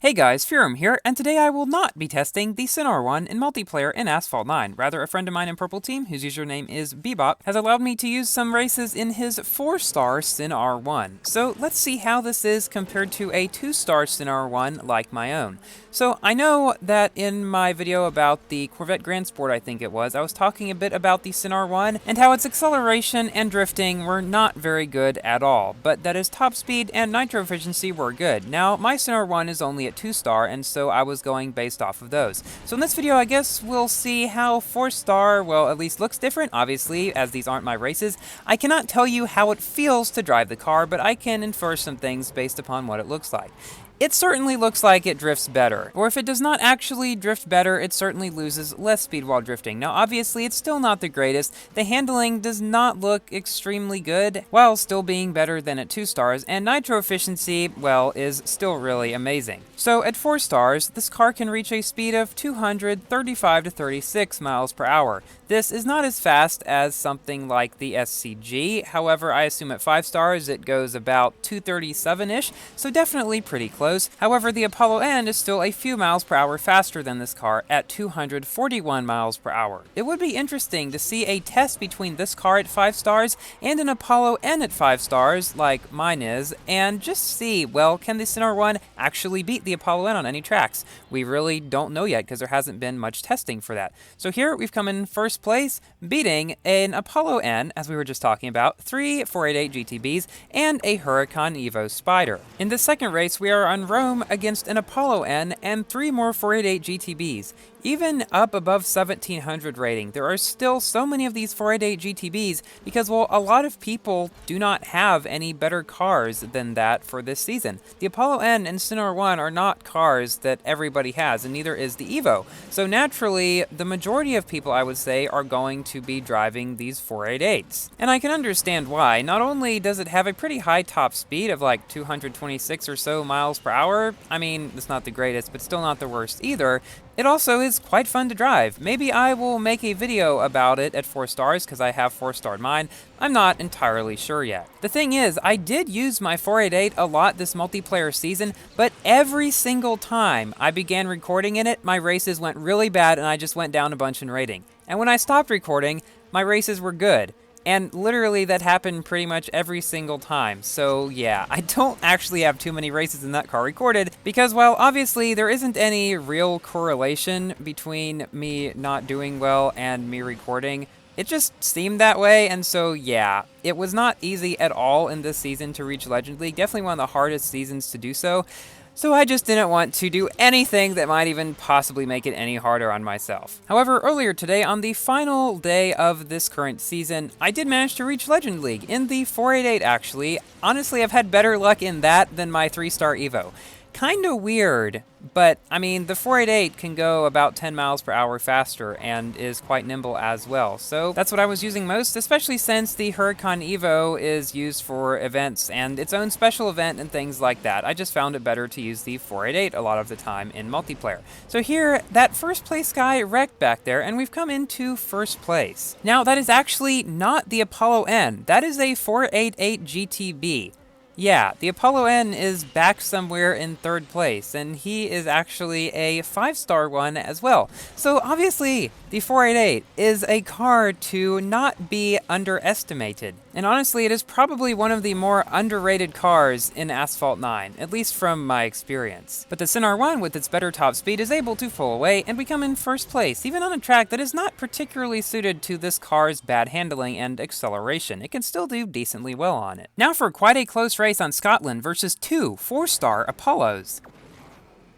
Hey guys, Furum here, and today I will not be testing the Sinar one in multiplayer in Asphalt 9. Rather, a friend of mine in Purple Team, whose username is Bebop, has allowed me to use some races in his 4-star Sinar 1. So let's see how this is compared to a 2-star Sinar 1 like my own. So I know that in my video about the Corvette Grand Sport, I think it was, I was talking a bit about the Sinar 1 and how its acceleration and drifting were not very good at all, but that its top speed and nitro efficiency were good. Now, my Sinar 1 is only at 2-star, and so I was going based off of those. So in this video, I guess we'll see how 4-star, well, at least looks different, obviously, as these aren't my races. I cannot tell you how it feels to drive the car, but I can infer some things based upon what it looks like. It certainly looks like it drifts better, or if it does not actually drift better, it certainly loses less speed while drifting. Now obviously it's still not the greatest, the handling does not look extremely good, while still being better than at 2 stars, and nitro efficiency, well, is still really amazing. So at 4 stars, this car can reach a speed of 235 to 36 miles per hour. This is not as fast as something like the SCG, however I assume at 5 stars it goes about 237-ish, so definitely pretty close. However, the Apollo N is still a few miles per hour faster than this car at 241 miles per hour. It would be interesting to see a test between this car at 5 stars and an Apollo N at 5 stars, like mine is, and just see, well, can the Sinar 1 actually beat the Apollo N on any tracks? We really don't know yet because there hasn't been much testing for that. So here we've come in first place, beating an Apollo N, as we were just talking about, 3 488 GTBs, and a Huracan Evo Spider. In the second race, we are on Rome against an Apollo N and 3 more 488 GTBs. Even up above 1700 rating, there are still so many of these 488 GTBs because, well, a lot of people do not have any better cars than that for this season. The Apollo N and Sinar 1 are not cars that everybody has, and neither is the Evo. So naturally, the majority of people, I would say, are going to be driving these 488s. And I can understand why. Not only does it have a pretty high top speed of like 226 or so miles per hour, I mean, it's not the greatest, but still not the worst either, it also is quite fun to drive. Maybe I will make a video about it at 4 stars because I have 4-starred mine. I'm not entirely sure yet. The thing is, I did use my 488 a lot this multiplayer season, but every single time I began recording in it, my races went really bad and I just went down a bunch in rating. And when I stopped recording, my races were good. And literally that happened pretty much every single time. So yeah, I don't actually have too many races in that car recorded because, while obviously there isn't any real correlation between me not doing well and me recording, it just seemed that way, and so yeah, it was not easy at all in this season to reach Legend League, definitely one of the hardest seasons to do so. So I just didn't want to do anything that might even possibly make it any harder on myself. However, earlier today, on the final day of this current season, I did manage to reach Legend League, in the 488 actually. Honestly, I've had better luck in that than my 3-star Evo. Kinda weird, but I mean, the 488 can go about 10 miles per hour faster and is quite nimble as well. So that's what I was using most, especially since the Huracan Evo is used for events and its own special event and things like that. I just found it better to use the 488 a lot of the time in multiplayer. So here, that first place guy wrecked back there, and we've come into first place. Now, that is actually not the Apollo N. That is a 488 GTB. Yeah, the Apollo N is back somewhere in 3rd place, and he is actually a 5-star one as well. So obviously, the 488 is a car to not be underestimated. And honestly, it is probably one of the more underrated cars in Asphalt 9, at least from my experience. But the Sinar 1, with its better top speed, is able to pull away and become in 1st place, even on a track that is not particularly suited to this car's bad handling and acceleration. It can still do decently well on it. Now for quite a close race on Scotland versus 2 4-star Apollos.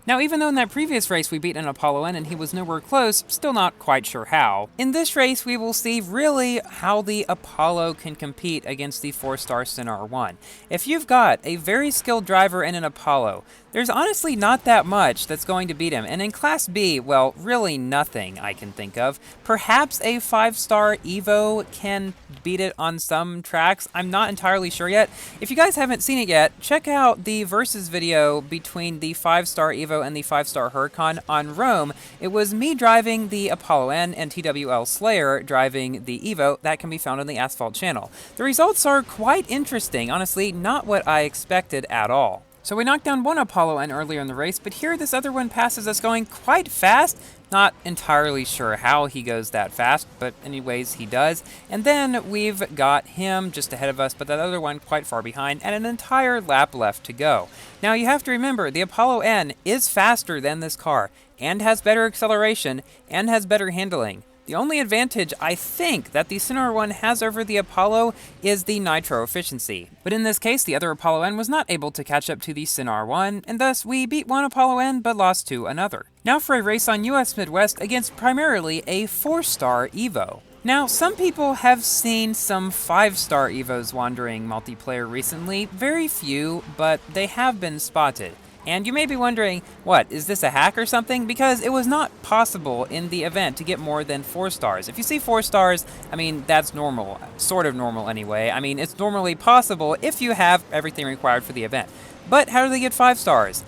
Now, even though in that previous race we beat an Apollo N and he was nowhere close, still not quite sure how, in this race we will see really how the Apollo can compete against the 4-star Sinar 1. If you've got a very skilled driver in an Apollo, there's honestly not that much that's going to beat him, and in Class B, well, really nothing I can think of. Perhaps a 5-star Evo can beat it on some tracks, I'm not entirely sure yet. If you guys haven't seen it yet, check out the versus video between the 5-star Evo and the 5-star Huracan on Rome. It was me driving the Apollo N and TWL Slayer driving the Evo. That can be found on the Asphalt channel. The results are quite interesting, honestly, not what I expected at all. So we knocked down one Apollo N earlier in the race, but here this other one passes us going quite fast. Not entirely sure how he goes that fast, but anyways, he does. And then we've got him just ahead of us, but that other one quite far behind, and an entire lap left to go. Now you have to remember, the Apollo N is faster than this car, and has better acceleration, and has better handling. The only advantage, I think, that the Sinnoh 1 has over the Apollo is the nitro efficiency. But in this case, the other Apollo N was not able to catch up to the Sinnoh 1, and thus we beat one Apollo N but lost to another. Now for a race on US Midwest against primarily a 4-star Evo. Now, some people have seen some 5-star Evos wandering multiplayer recently. Very few, but they have been spotted. And you may be wondering, what, is this a hack or something? Because it was not possible in the event to get more than 4 stars. If you see 4 stars, I mean, that's normal. Sort of normal anyway. I mean, it's normally possible if you have everything required for the event. But how do they get 5 stars?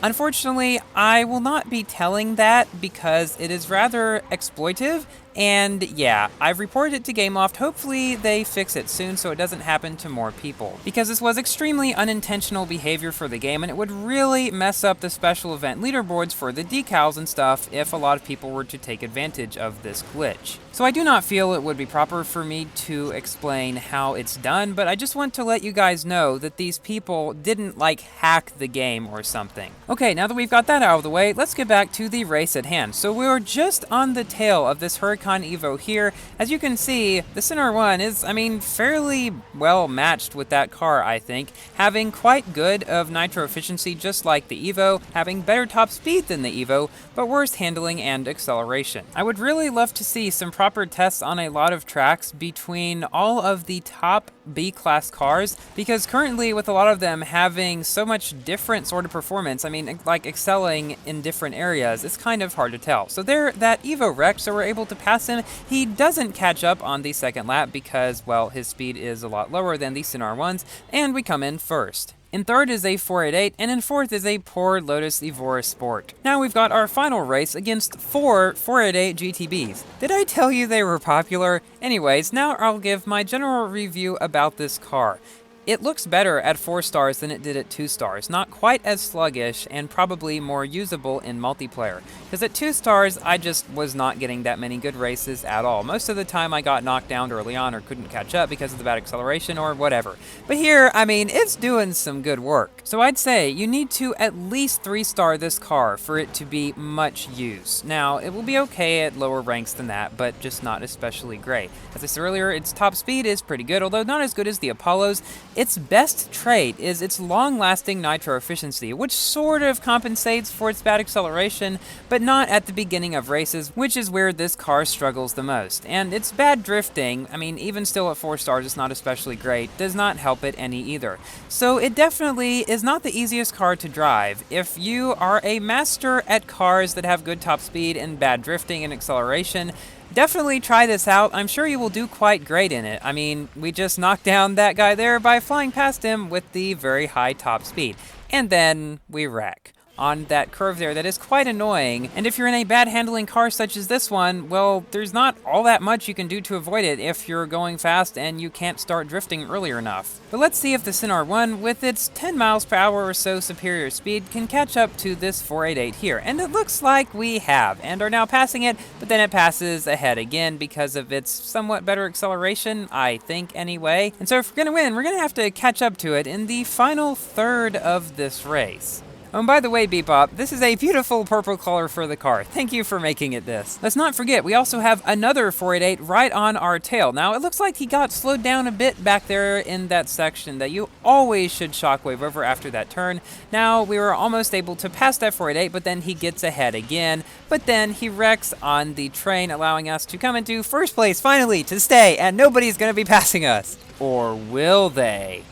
Unfortunately, I will not be telling that because it is rather exploitive. And yeah, I've reported it to GameLoft. Hopefully they fix it soon so it doesn't happen to more people. Because this was extremely unintentional behavior for the game, and it would really mess up the special event leaderboards for the decals and stuff if a lot of people were to take advantage of this glitch. So I do not feel it would be proper for me to explain how it's done, but I just want to let you guys know that these people didn't like hack the game or something. Okay, now that we've got that out of the way, let's get back to the race at hand. So we were just on the tail of this Huracan Evo here. As you can see, the Sinnoh 1 is, I mean, fairly well matched with that car, I think, having quite good of nitro efficiency just like the Evo, having better top speed than the Evo, but worse handling and acceleration. I would really love to see some proper tests on a lot of tracks between all of the top B-class cars, because currently with a lot of them having so much different sort of performance, I mean, like excelling in different areas, it's kind of hard to tell. So there, that Evo wrecked, so we're able to pass him. He doesn't catch up on the second lap because, well, his speed is a lot lower than the Sinnoh 1's, and we come in first. In third is a 488, and in fourth is a poor Lotus Evora Sport. Now we've got our final race against 4 488 GTBs. Did I tell you they were popular? Anyways, now I'll give my general review about this car. It looks better at 4 stars than it did at 2 stars, not quite as sluggish and probably more usable in multiplayer. Because at 2 stars, I just was not getting that many good races at all. Most of the time I got knocked down early on or couldn't catch up because of the bad acceleration or whatever. But here, I mean, it's doing some good work. So I'd say you need to at least 3-star this car for it to be much use. Now, it will be okay at lower ranks than that, but just not especially great. As I said earlier, its top speed is pretty good, although not as good as the Apollo's. Its best trait is its long-lasting nitro efficiency, which sort of compensates for its bad acceleration, but not at the beginning of races, which is where this car struggles the most. And its bad drifting, I mean, even still at 4 stars, it's not especially great, does not help it any either. So it definitely is not the easiest car to drive. If you are a master at cars that have good top speed and bad drifting and acceleration, definitely try this out. I'm sure you will do quite great in it. I mean, we just knocked down that guy there by flying past him with the very high top speed. And then we wreck on that curve there that is quite annoying. And if you're in a bad handling car such as this one, well, there's not all that much you can do to avoid it if you're going fast and you can't start drifting earlier enough. But let's see if the Sinnoh 1, with its 10 miles per hour or so superior speed, can catch up to this 488 here. And it looks like we have, and are now passing it, but then it passes ahead again because of its somewhat better acceleration, I think anyway. And so if we're gonna win, we're gonna have to catch up to it in the final third of this race. Oh, and by the way, Bebop, this is a beautiful purple color for the car. Thank you for making it this. Let's not forget, we also have another 488 right on our tail. Now, it looks like he got slowed down a bit back there in that section that you always should shockwave over after that turn. Now, we were almost able to pass that 488, but then he gets ahead again. But then he wrecks on the train, allowing us to come into first place, finally, to stay, and nobody's gonna be passing us. Or will they?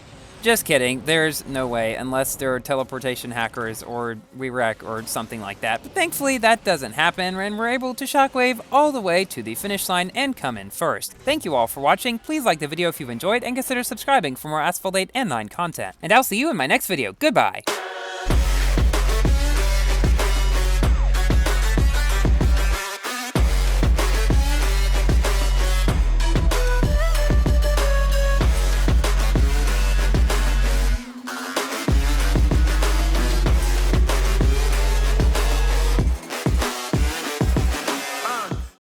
Just kidding, there's no way, unless there are teleportation hackers or we wreck or something like that. But thankfully that doesn't happen, and we're able to shockwave all the way to the finish line and come in first. Thank you all for watching, please like the video if you've enjoyed, and consider subscribing for more Asphalt 8 and 9 content. And I'll see you in my next video, goodbye!